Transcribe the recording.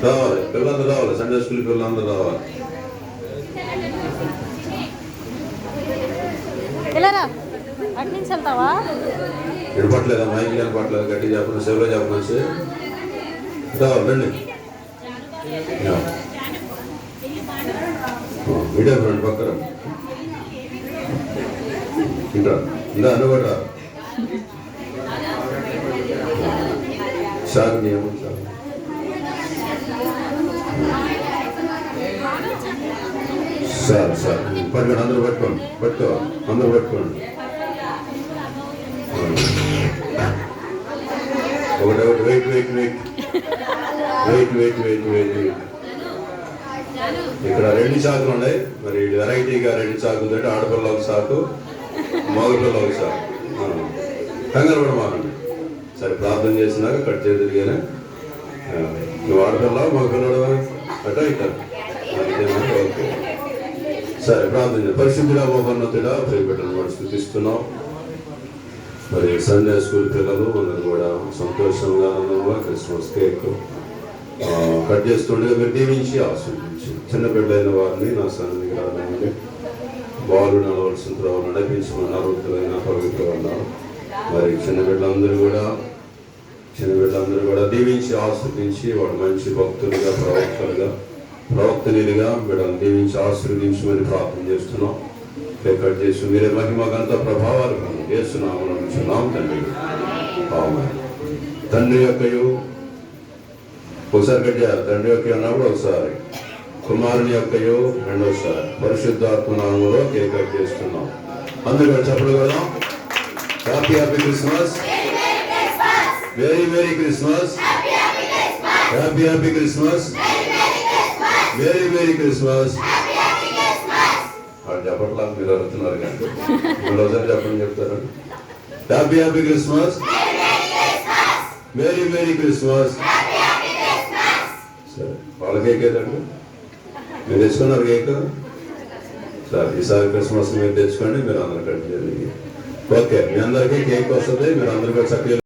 రావాలి, పిల్లలందరూ రావాలి, సండే స్కూల్ పిల్లలందరూ రావాలి. అటు నుంచి వెళ్తావా? వినపట్లేదా? మైకి వినపట్లేదు, గట్టి చెప్పిన సేవలో చెప్పమని రావాలి. రండి మీడియా ఫ్రెండ్ పక్కన ఇంకా ఇంకా అనుకోట సార్ నియమం సార్ సార్ పట్టుకోండి, అందరూ పట్టుకో అందరూ పట్టుకోండి. ఒకటి wait wait wait wait wait wait wait wait ఇక్కడ 2 చాకులు ఉన్నాయి. మరి వెరైటీగా 2 చాకులు తోటి ఆడపిల్ల ఒక సాకు, మగపిల్ల ఒక సాకు. కంగారు కూడా మాకండి. సరే ప్రార్థన చేసినాక కట్ చేద్దరిగానే నువ్వు ఆడపిల్ల మగపిల్లడు అట ఇట్టారు. ఓకే సరే ప్రార్థన పరిశుద్ధిగా మోపన్నతుడా ప్రియబిడ్డలను కూడా స్థుతిస్తున్నాం. మరి సండే స్కూల్ పిల్లలు అందరూ కూడా సంతోషంగా ఆనందంగా క్రిస్మస్ కేక్ కట్ చేస్తుండగా మీరు దీవించి ఆస్వాదించి చిన్న బిడ్డలైన వారిని నా సన్నిధికి రానండి బాలు నడవలసిన త్రోవలు నడిపించమని ఆరోగ్యమైన పవిత్ర అన్నారు. మరి చిన్న బిడ్డలందరూ కూడా దీవించి ఆస్వాదించి వాడు మంచి భక్తులుగా ప్రవక్తనిగా బిడ్డను దీవించి ఆశీర్వదించమని ప్రార్థన చేస్తున్నాం. కట్ చేసి మీరే మహిమకంతా ప్రభావాలు చేస్తున్నాం తండ్రి. తండ్రి యొక్కయు ఒకసారి కట్ చేయాలి. తండ్రి యొక్క అన్నప్పుడు ఒకసారి, కుమారుని యొక్కయు రెండోసారి, పరిశుద్ధాత్మ నామములో కేక్ కట్ చేస్తున్నాం. అందరూ కూడా చెప్పలు కదా. Happy happy Christmas, very very Christmas, happy happy Christmas, very very Christmas. వాళ్ళు చెప్పట్లా, మీరు అడుగుతున్నారు కానీ మరోసారి చెప్పండి. చెప్తారు happy happy Christmas, very very Christmas. సరే వాళ్ళ కేక్ ఏదండి మీరు తెచ్చుకున్నారు కేక్. సరే ఈసారి క్రిస్మస్ మీరు తెచ్చుకోండి, మీరు అందరు కట్ చేయండి. ఓకే మీ అందరికీ కేక్ వస్తుంది, మీరు అందరికీ చక్కగా